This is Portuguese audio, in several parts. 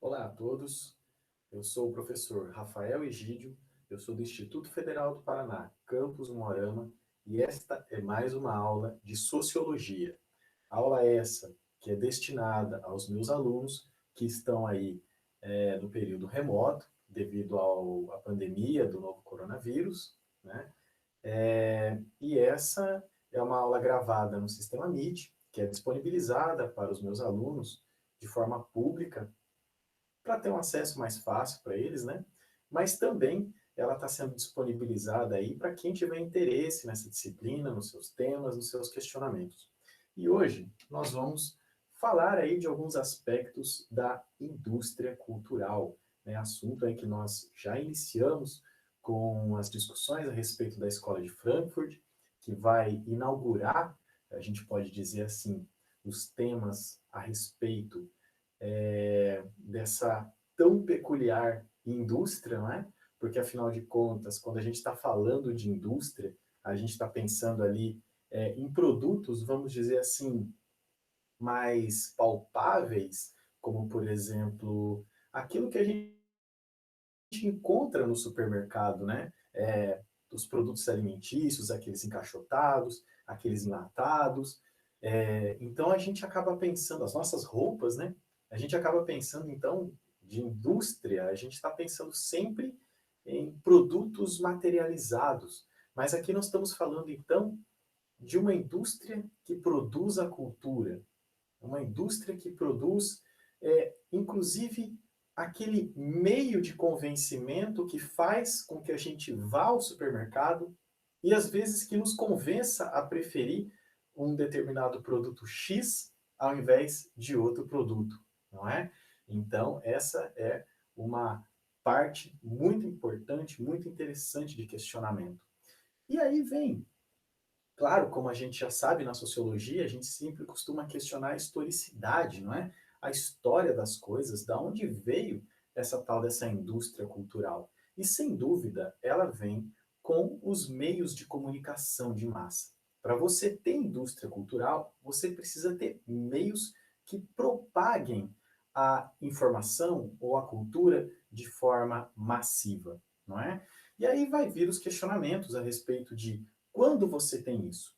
Olá a todos, eu sou o professor Rafael Egídio, eu sou do Instituto Federal do Paraná, Campus Moarama, e esta é mais uma aula de Sociologia. Aula essa que é destinada aos meus alunos que estão aí no período remoto, devido à pandemia do novo coronavírus, né? E essa é uma aula gravada no sistema Meet, que é disponibilizada para os meus alunos de forma pública, para ter um acesso mais fácil para eles, né? Mas também ela está sendo disponibilizada aí para quem tiver interesse nessa disciplina, nos seus temas, nos seus questionamentos. E hoje nós vamos falar aí de alguns aspectos da indústria cultural, né? Assunto aí que nós já iniciamos com as discussões a respeito da Escola de Frankfurt, que vai inaugurar, a gente pode dizer assim, os temas a respeito dessa tão peculiar indústria, não é? Porque, afinal de contas, quando a gente está falando de indústria, a gente está pensando ali em produtos, vamos dizer assim, mais palpáveis, como, por exemplo, aquilo que a gente encontra no supermercado, né? Os produtos alimentícios, aqueles encaixotados, aqueles enlatados. Então a gente acaba pensando, as nossas roupas, né? A gente acaba pensando, então, de indústria, a gente está pensando sempre em produtos materializados. Mas aqui nós estamos falando, então, de uma indústria que produz a cultura, uma indústria que produz, inclusive, aquele meio de convencimento que faz com que a gente vá ao supermercado e, às vezes, que nos convença a preferir um determinado produto X ao invés de outro produto, não é? Então, essa é uma parte muito importante, muito interessante de questionamento. E aí vem, claro, como a gente já sabe na sociologia, a gente sempre costuma questionar a historicidade, não é? A história das coisas, da onde veio essa tal dessa indústria cultural. E sem dúvida, ela vem com os meios de comunicação de massa. Para você ter indústria cultural, você precisa ter meios que propaguem a informação ou a cultura de forma massiva, não é? E aí vai vir os questionamentos a respeito de quando você tem isso.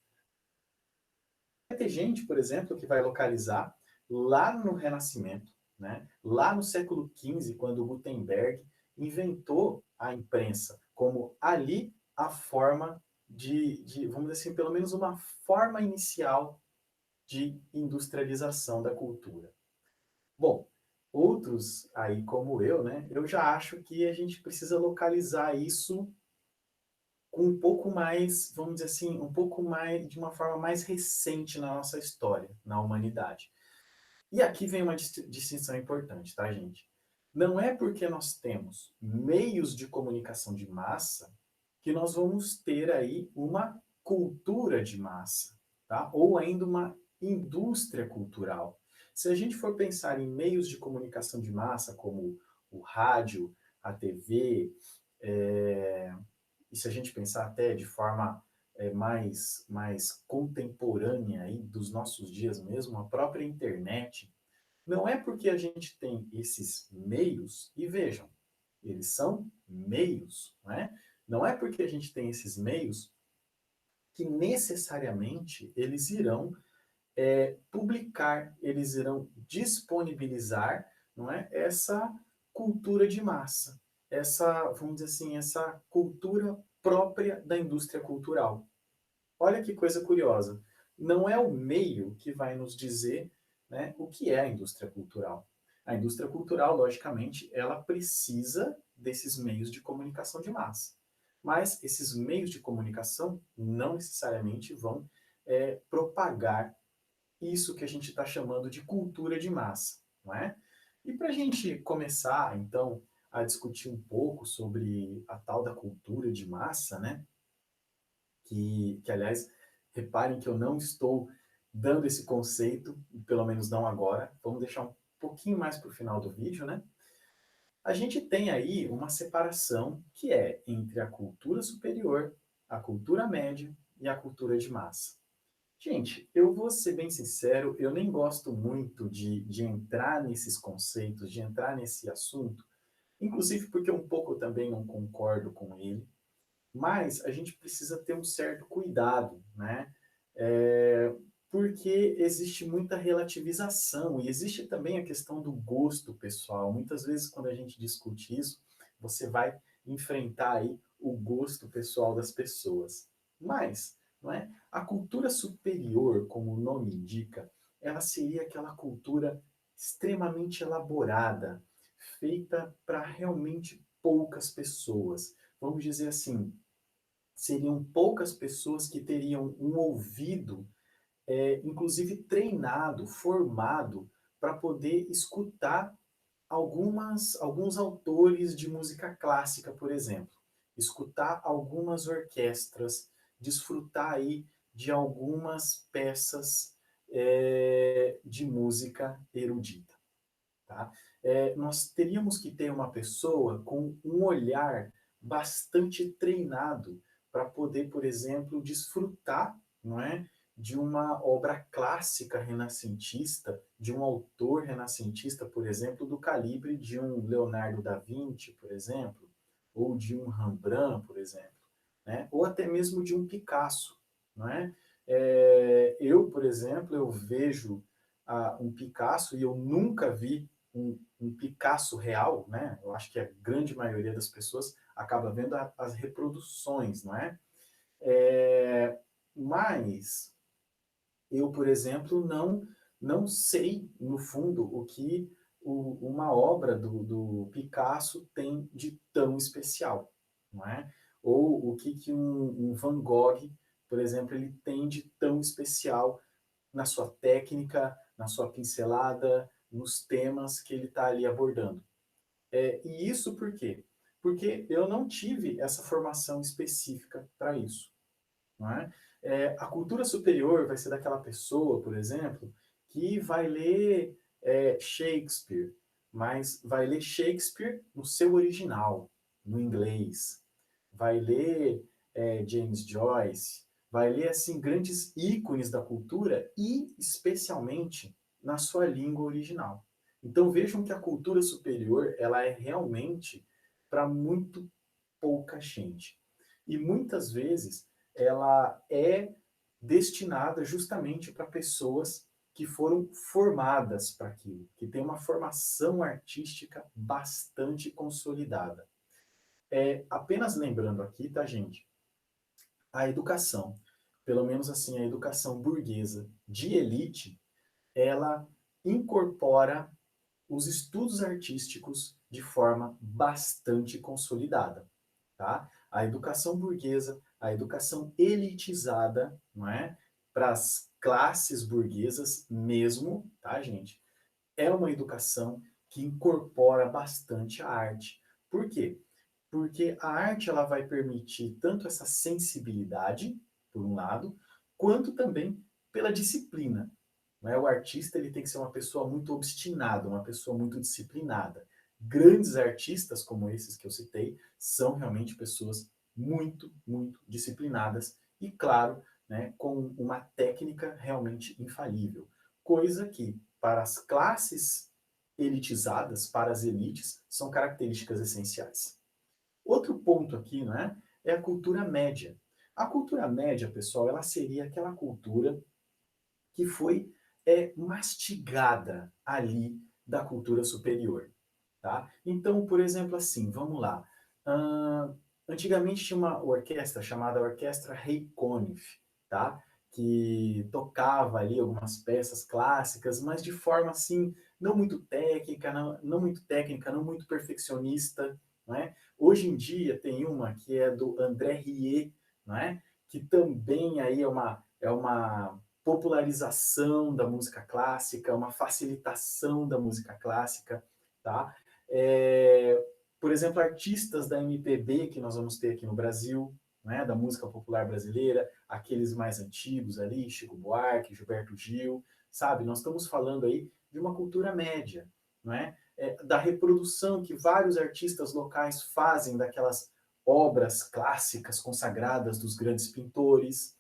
Vai ter gente, por exemplo, que vai localizar lá no Renascimento, né? Lá no século XV, quando Gutenberg inventou a imprensa, como ali a forma vamos dizer assim, pelo menos uma forma inicial de industrialização da cultura. Bom, outros aí como eu, né? Eu já acho que a gente precisa localizar isso com um pouco mais, vamos dizer assim, um pouco mais, de uma forma mais recente na nossa história, na humanidade. E aqui vem uma distinção importante, tá, gente? Não é porque nós temos meios de comunicação de massa que nós vamos ter aí uma cultura de massa, tá? Ou ainda uma indústria cultural. Se a gente for pensar em meios de comunicação de massa, como o rádio, a TV, é, e se a gente pensar até de forma mais contemporânea aí dos nossos dias mesmo, a própria internet, não é porque a gente tem esses meios, e vejam, eles são meios, não é? Não é porque a gente tem esses meios que necessariamente eles irão publicar, eles irão disponibilizar, não é, essa cultura de massa, essa, vamos dizer assim, essa cultura própria da indústria cultural. Olha que coisa curiosa. Não é o meio que vai nos dizer, né, o que é a indústria cultural. A indústria cultural, logicamente, ela precisa desses meios de comunicação de massa. Mas esses meios de comunicação não necessariamente vão propagar isso que a gente está chamando de cultura de massa, não é? E para a gente começar, então, a discutir um pouco sobre a tal da cultura de massa, né? Aliás, reparem que eu não estou dando esse conceito, pelo menos não agora, vamos deixar um pouquinho mais para o final do vídeo, né? A gente tem aí uma separação que entre a cultura superior, a cultura média e a cultura de massa. Gente, eu vou ser bem sincero, eu nem gosto muito de entrar nesses conceitos, de entrar nesse assunto, inclusive porque um pouco eu também não concordo com ele, mas a gente precisa ter um certo cuidado, né? É, porque existe muita relativização e existe também a questão do gosto pessoal. Muitas vezes, quando a gente discute isso, você vai enfrentar aí o gosto pessoal das pessoas. Mas, não é? A cultura superior, como o nome indica, ela seria aquela cultura extremamente elaborada, feita para realmente poucas pessoas. Vamos dizer assim, seriam poucas pessoas que teriam um ouvido, inclusive treinado, formado, para poder escutar alguns autores de música clássica, por exemplo. Escutar algumas orquestras, desfrutar aí de algumas peças de música erudita. Tá? Nós teríamos que ter uma pessoa com um olhar bastante treinado para poder, por exemplo, desfrutar, não é, de uma obra clássica renascentista, de um autor renascentista, por exemplo, do calibre de um Leonardo da Vinci, por exemplo, ou de um Rembrandt, por exemplo, né? Ou até mesmo de um Picasso, não é? Eu, por exemplo, eu vejo um Picasso e eu nunca vi um Picasso real, né? Eu acho que a grande maioria das pessoas acaba vendo as reproduções, não é? Mas eu, por exemplo, não sei, no fundo, o que uma obra do Picasso tem de tão especial, não é? Ou o que um Van Gogh, por exemplo, ele tem de tão especial na sua técnica, na sua pincelada, nos temas que ele está ali abordando. E isso por quê? Porque eu não tive essa formação específica para isso. Não é? A cultura superior vai ser daquela pessoa, por exemplo, que vai ler Shakespeare, mas vai ler Shakespeare no seu original, no inglês. Vai ler James Joyce, vai ler assim grandes ícones da cultura e especialmente na sua língua original. Então vejam que a cultura superior ela é realmente para muito pouca gente. E muitas vezes ela é destinada justamente para pessoas que foram formadas para aquilo, que têm uma formação artística bastante consolidada. Apenas lembrando aqui, tá, gente? A educação, pelo menos assim, a educação burguesa de elite, ela incorpora os estudos artísticos de forma bastante consolidada, tá? A educação burguesa, a educação elitizada, não é? Para as classes burguesas mesmo, tá, gente? É uma educação que incorpora bastante a arte. Por quê? Porque a arte ela vai permitir tanto essa sensibilidade, por um lado, quanto também pela disciplina. Não é? O artista ele tem que ser uma pessoa muito obstinada, uma pessoa muito disciplinada. Grandes artistas como esses que eu citei são realmente pessoas muito, muito disciplinadas e, claro, né, com uma técnica realmente infalível. Coisa que, para as classes elitizadas, para as elites, são características essenciais. Outro ponto aqui, né, é a cultura média. A cultura média, pessoal, ela seria aquela cultura que foi mastigada ali da cultura superior, tá? Então, por exemplo, assim, vamos lá. Antigamente tinha uma orquestra chamada Orquestra Reykhof, tá? Que tocava ali algumas peças clássicas, mas de forma assim não muito técnica, não muito técnica, não muito perfeccionista, né? Hoje em dia tem uma que é do André Rieu, né? Que também aí é uma popularização da música clássica, uma facilitação da música clássica, tá? É, por exemplo, artistas da MPB que nós vamos ter aqui no Brasil, né, da música popular brasileira, aqueles mais antigos ali, Chico Buarque, Gilberto Gil, sabe? Nós estamos falando aí de uma cultura média, não é? Da reprodução que vários artistas locais fazem daquelas obras clássicas consagradas dos grandes pintores,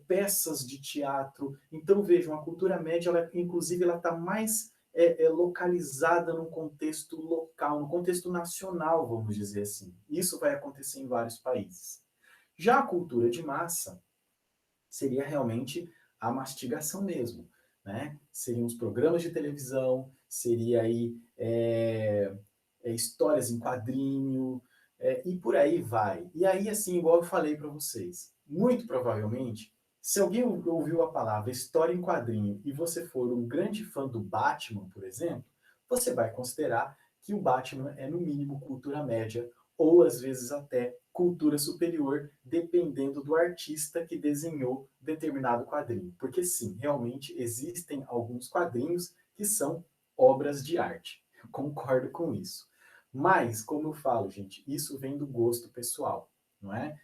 peças de teatro. Então, vejam, a cultura média, ela, inclusive, ela está mais localizada no contexto local, no contexto nacional, vamos dizer assim. Isso vai acontecer em vários países. Já a cultura de massa seria realmente a mastigação mesmo, né? Seriam os programas de televisão, seria aí histórias em quadrinho, e por aí vai. E aí, assim, igual eu falei para vocês, muito provavelmente, se alguém ouviu a palavra história em quadrinho e você for um grande fã do Batman, por exemplo, você vai considerar que o Batman é, no mínimo, cultura média, ou às vezes até cultura superior, dependendo do artista que desenhou determinado quadrinho. Porque sim, realmente existem alguns quadrinhos que são obras de arte. Eu concordo com isso. Mas, como eu falo, gente, isso vem do gosto pessoal, não é?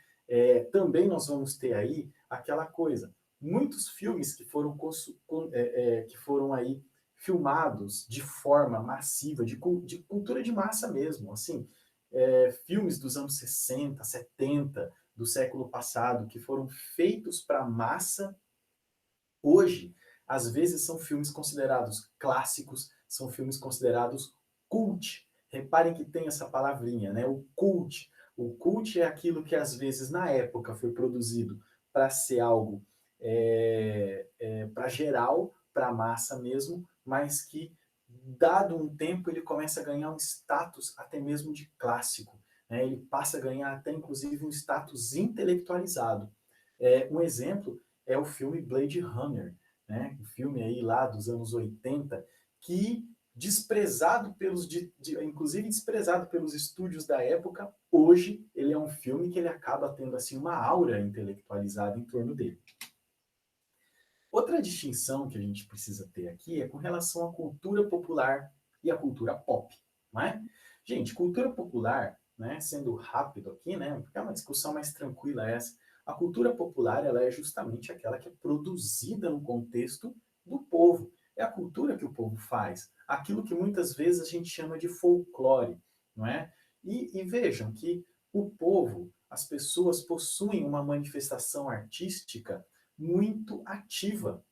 Também nós vamos ter aí aquela coisa, muitos filmes que foram aí filmados de forma massiva, de cultura de massa mesmo, assim, filmes dos anos 60, 70, do século passado, que foram feitos para massa, hoje, às vezes são filmes considerados clássicos, são filmes considerados cult. Reparem que tem essa palavrinha, né? O cult. O cult é aquilo que às vezes na época foi produzido para ser algo para geral, para massa mesmo, mas que dado um tempo ele começa a ganhar um status até mesmo de clássico. Né? Ele passa a ganhar até inclusive um status intelectualizado. Um exemplo é o filme Blade Runner, né? Um filme aí lá dos anos 80, que desprezado inclusive desprezado pelos estúdios da época, hoje ele é um filme que ele acaba tendo assim uma aura intelectualizada em torno dele. Outra distinção que a gente precisa ter aqui é com relação à cultura popular e à cultura pop, não é? Gente, cultura popular, né, sendo rápido aqui, né, porque é uma discussão mais tranquila essa, a cultura popular ela é justamente aquela que é produzida no contexto do povo. É a cultura que o povo faz, aquilo que muitas vezes a gente chama de folclore, não é? E vejam que o povo, as pessoas possuem uma manifestação artística muito ativa.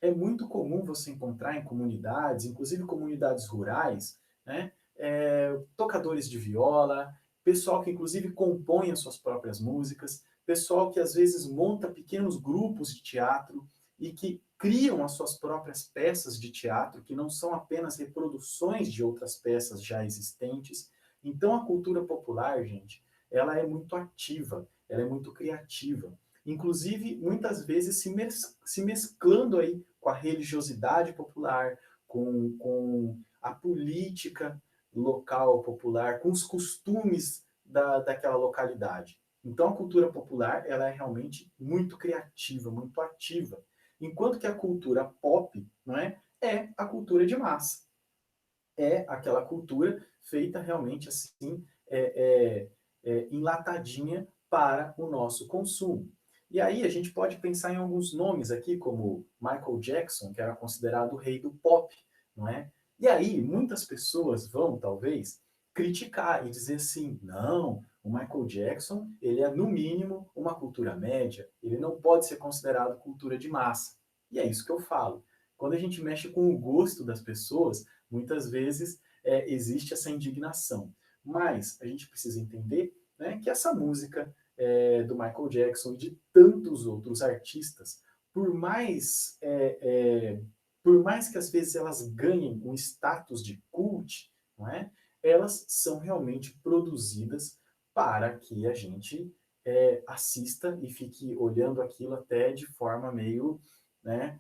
É muito comum você encontrar em comunidades, inclusive comunidades rurais, né, tocadores de viola, pessoal que inclusive compõe as suas próprias músicas, pessoal que às vezes monta pequenos grupos de teatro e que criam as suas próprias peças de teatro, que não são apenas reproduções de outras peças já existentes. Então a cultura popular, gente, ela é muito ativa, ela é muito criativa. Inclusive, muitas vezes se mesclando aí com a religiosidade popular, com a política local popular, com os costumes daquela localidade. Então, a cultura popular ela é realmente muito criativa, muito ativa. Enquanto que a cultura pop, não é a cultura de massa. É aquela cultura feita realmente assim, enlatadinha para o nosso consumo. E aí a gente pode pensar em alguns nomes aqui, como Michael Jackson, que era considerado o rei do pop, não é? E aí muitas pessoas vão, talvez, criticar e dizer assim, não, o Michael Jackson, ele é no mínimo uma cultura média, ele não pode ser considerado cultura de massa. E é isso que eu falo. Quando a gente mexe com o gosto das pessoas, muitas vezes existe essa indignação. Mas a gente precisa entender, né, que essa música do Michael Jackson e de tantos outros artistas, por mais que às vezes elas ganhem um status de cult, não é? Elas são realmente produzidas para que a gente assista e fique olhando aquilo até de forma meio, né,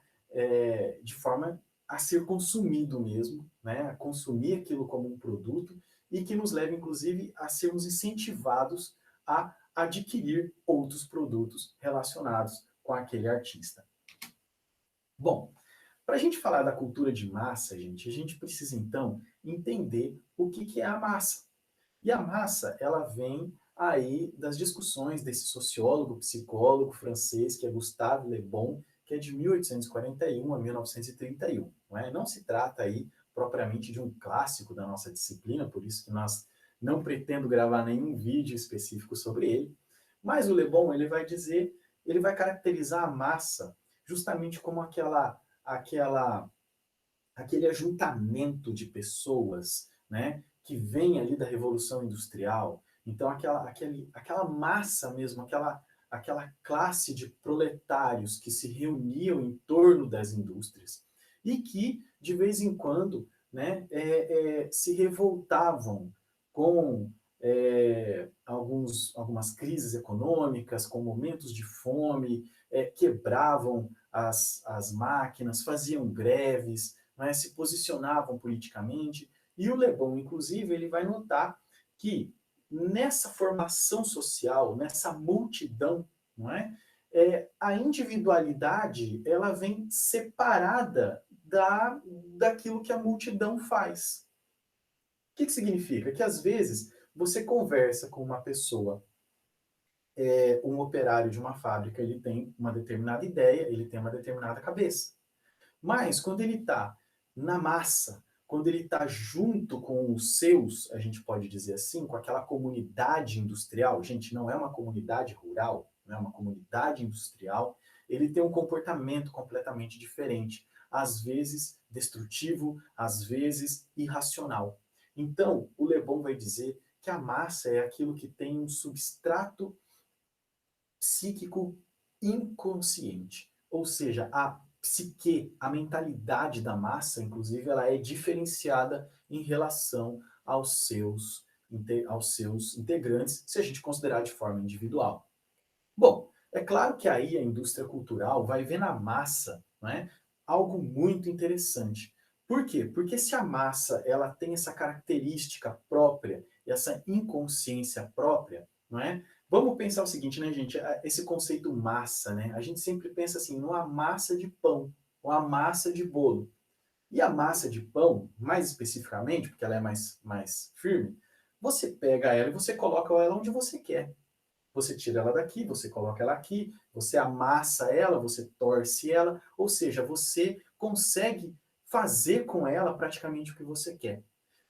de forma a ser consumido mesmo, né, a consumir aquilo como um produto e que nos leva, inclusive, a sermos incentivados a adquirir outros produtos relacionados com aquele artista. Bom, para a gente falar da cultura de massa, gente, a gente precisa então entender o que é a massa. E a massa, ela vem aí das discussões desse sociólogo, psicólogo francês, que é Gustave Le Bon, que é de 1841 a 1931. Não é? Não se trata aí propriamente de um clássico da nossa disciplina, por isso que nós não pretendo gravar nenhum vídeo específico sobre ele, mas o Le Bon ele vai dizer ele vai caracterizar a massa justamente como aquele ajuntamento de pessoas, né, que vem ali da Revolução Industrial. Então, aquela massa mesmo, aquela classe de proletários que se reuniam em torno das indústrias e que, de vez em quando, né, se revoltavam com algumas crises econômicas, com momentos de fome, quebravam as máquinas, faziam greves, né, se posicionavam politicamente. E o Le Bon, inclusive, ele vai notar que nessa formação social, nessa multidão, não é? A individualidade ela vem separada daquilo que a multidão faz. O que significa? Que às vezes você conversa com uma pessoa, um operário de uma fábrica, ele tem uma determinada ideia, ele tem uma determinada cabeça. Mas quando ele está na massa, quando ele está junto com os seus, a gente pode dizer assim, com aquela comunidade industrial, gente, não é uma comunidade rural, não é uma comunidade industrial, ele tem um comportamento completamente diferente, às vezes destrutivo, às vezes irracional. Então, o Le Bon vai dizer que a massa é aquilo que tem um substrato psíquico inconsciente, ou seja, a psique, a mentalidade da massa, inclusive, ela é diferenciada em relação aos seus integrantes, se a gente considerar de forma individual. Bom, é claro que aí a indústria cultural vai ver na massa, não é, algo muito interessante. Por quê? Porque se a massa ela tem essa característica própria, essa inconsciência própria, não é? Vamos pensar o seguinte, né, gente? Esse conceito massa, né? A gente sempre pensa assim, numa massa de pão, ou a massa de bolo. E a massa de pão, mais especificamente, porque ela é mais firme, você pega ela e você coloca ela onde você quer. Você tira ela daqui, você coloca ela aqui, você amassa ela, você torce ela, ou seja, você consegue fazer com ela praticamente o que você quer.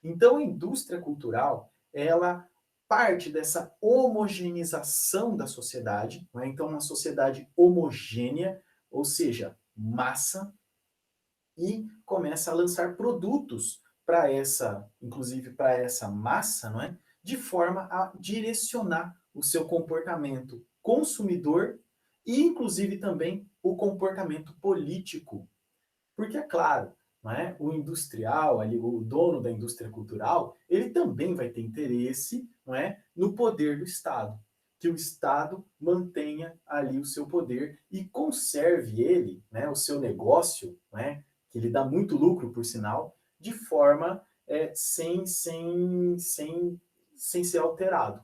Então, a indústria cultural, ela parte dessa homogeneização da sociedade, né? Então, uma sociedade homogênea, ou seja, massa, e começa a lançar produtos para essa, inclusive para essa massa, não é? De forma a direcionar o seu comportamento consumidor e, inclusive, também o comportamento político. Porque, é claro, não é? O industrial, ali, o dono da indústria cultural, ele também vai ter interesse, não é? No poder do Estado. Que o Estado mantenha ali o seu poder e conserve ele, né, o seu negócio, né, que lhe dá muito lucro, por sinal, de forma sem ser alterado.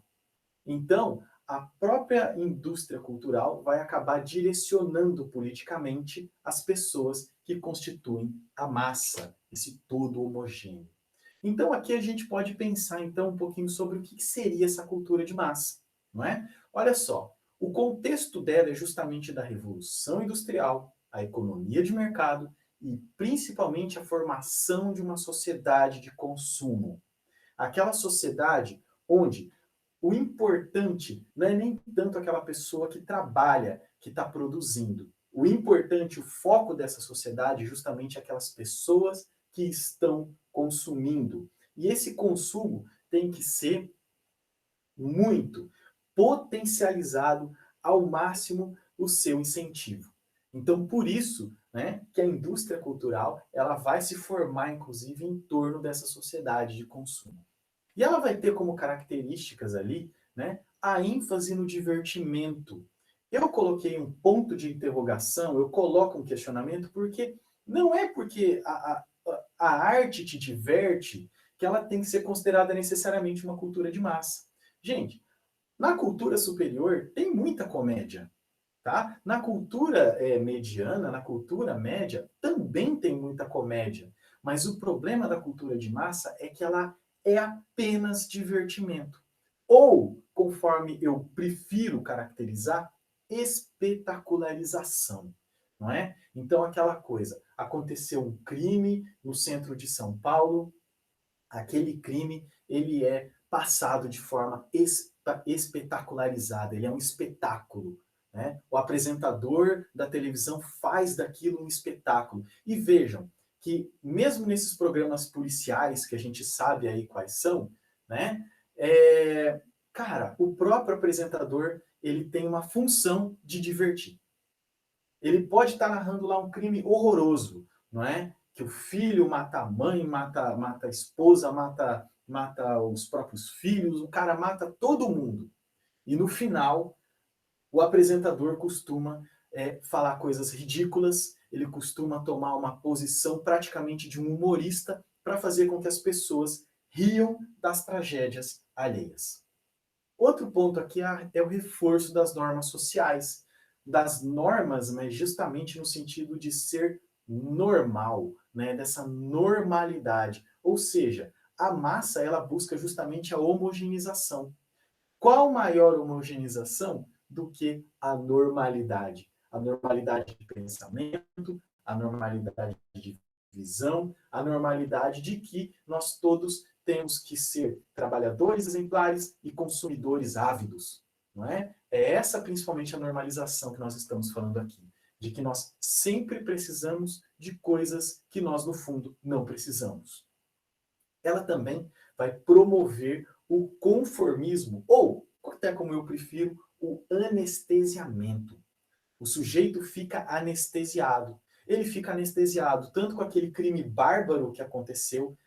Então, a própria indústria cultural vai acabar direcionando politicamente as pessoas que constituem a massa, esse todo homogêneo. Então, aqui a gente pode pensar então um pouquinho sobre o que seria essa cultura de massa, não é? Olha só, o contexto dela é justamente da revolução industrial, a economia de mercado e principalmente a formação de uma sociedade de consumo. Aquela sociedade onde o importante não é nem tanto aquela pessoa que trabalha, que está produzindo. O importante, o foco dessa sociedade é justamente aquelas pessoas que estão consumindo. E esse consumo tem que ser muito potencializado ao máximo o seu incentivo. Então, por isso, né, que a indústria cultural ela vai se formar, inclusive, em torno dessa sociedade de consumo. E ela vai ter como características ali, né, a ênfase no divertimento. Eu coloquei um ponto de interrogação, eu coloco um questionamento, porque não é porque a arte te diverte que ela tem que ser considerada necessariamente uma cultura de massa. Gente, na cultura superior tem muita comédia, tá? Na cultura mediana, na cultura média, também tem muita comédia. Mas o problema da cultura de massa é que ela é apenas divertimento. Ou, conforme eu prefiro caracterizar, espetacularização. Não é? Então, aquela coisa, aconteceu um crime no centro de São Paulo, aquele crime ele é passado de forma espetacularizada, ele é um espetáculo. né? O apresentador da televisão faz daquilo um espetáculo. E vejam que mesmo nesses programas policiais, que a gente sabe aí quais são, né? Cara, o próprio apresentador, ele tem uma função de divertir. Ele pode estar narrando lá um crime horroroso, não é? Que o filho mata a mãe, mata a esposa, mata os próprios filhos, o cara mata todo mundo. E no final, o apresentador costuma falar coisas ridículas, ele costuma tomar uma posição praticamente de um humorista para fazer com que as pessoas riam das tragédias alheias. Outro ponto aqui é o reforço das normas sociais, das normas, mas justamente no sentido de ser normal, né, dessa normalidade. Ou seja, a massa ela busca justamente a homogeneização. Qual maior homogeneização do que a normalidade? A normalidade de pensamento, a normalidade de visão, a normalidade de que nós todos temos que ser trabalhadores exemplares e consumidores ávidos, não é? É essa principalmente a normalização que nós estamos falando aqui, de que nós sempre precisamos de coisas que nós no fundo não precisamos. Ela também vai promover o conformismo, ou, até como eu prefiro, o anestesiamento. O sujeito fica anestesiado. Ele fica anestesiado tanto com aquele crime bárbaro que aconteceu,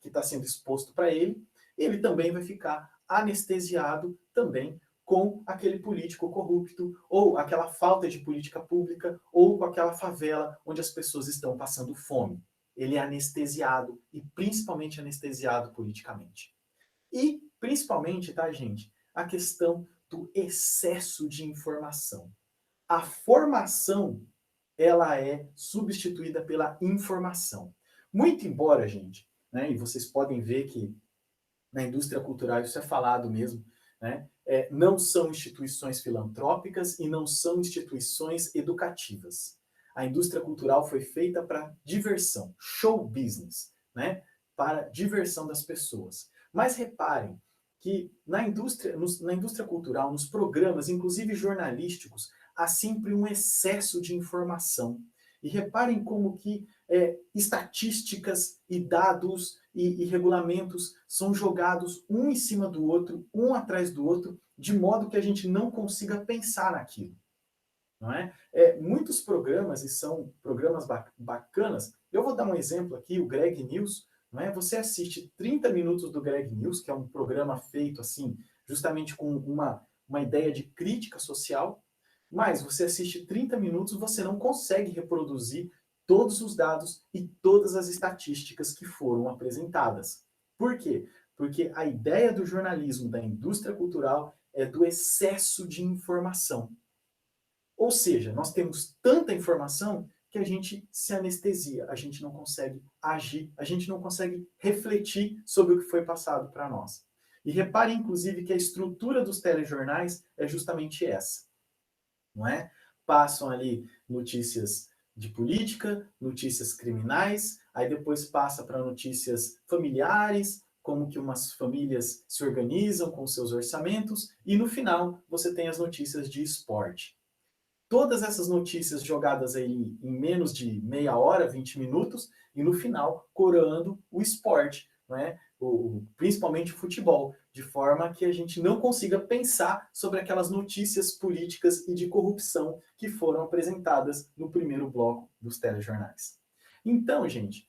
que está sendo exposto para ele, ele também vai ficar anestesiado também com aquele político corrupto, ou aquela falta de política pública, ou com aquela favela onde as pessoas estão passando fome. Ele é anestesiado, e principalmente anestesiado politicamente. E, principalmente, tá, gente, a questão do excesso de informação. A formação, ela é substituída pela informação. Muito embora, gente, né, e vocês podem ver que na indústria cultural isso é falado mesmo, né, não são instituições filantrópicas e não são instituições educativas. A indústria cultural foi feita para diversão, show business, né, para diversão das pessoas. Mas reparem que na indústria cultural, nos programas, inclusive jornalísticos, há sempre um excesso de informação. E reparem como que estatísticas e dados e regulamentos são jogados um em cima do outro, um atrás do outro, de modo que a gente não consiga pensar naquilo. Não é? Muitos programas, e são programas bacanas, eu vou dar um exemplo aqui, o Greg News, não é? Você assiste 30 minutos do Greg News, que é um programa feito assim, justamente com uma ideia de crítica social, mas você assiste 30 minutos, você não consegue reproduzir todos os dados e todas as estatísticas que foram apresentadas. Por quê? Porque a ideia do jornalismo, da indústria cultural, é do excesso de informação. Ou seja, nós temos tanta informação que a gente se anestesia, a gente não consegue agir, a gente não consegue refletir sobre o que foi passado para nós. E repare, inclusive, que a estrutura dos telejornais é justamente essa, não é? Passam ali notícias de política, notícias criminais, aí depois passa para notícias familiares, como que umas famílias se organizam com seus orçamentos, e no final você tem as notícias de esporte. Todas essas notícias jogadas aí em menos de meia hora, 20 minutos, e no final coroando o esporte, né? Principalmente o futebol, de forma que a gente não consiga pensar sobre aquelas notícias políticas e de corrupção que foram apresentadas no primeiro bloco dos telejornais. Então, gente,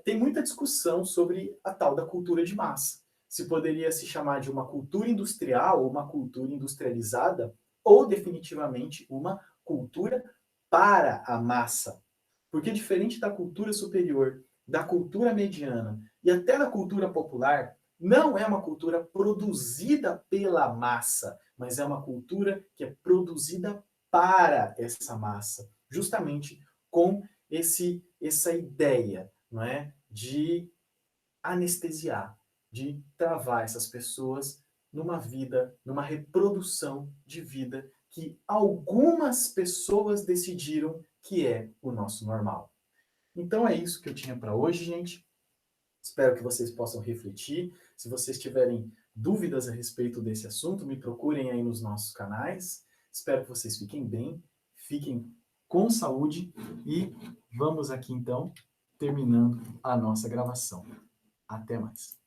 tem muita discussão sobre a tal da cultura de massa. Se poderia se chamar de uma cultura industrial ou uma cultura industrializada, ou definitivamente uma cultura para a massa. Porque diferente da cultura superior, da cultura mediana e até da cultura popular, não é uma cultura produzida pela massa, mas é uma cultura que é produzida para essa massa, justamente com essa ideia, não é, de anestesiar, de travar essas pessoas numa vida, numa reprodução de vida que algumas pessoas decidiram que é o nosso normal. Então é isso que eu tinha para hoje, gente. Espero que vocês possam refletir. Se vocês tiverem dúvidas a respeito desse assunto, me procurem aí nos nossos canais. Espero que vocês fiquem bem, fiquem com saúde e vamos aqui então terminando a nossa gravação. Até mais.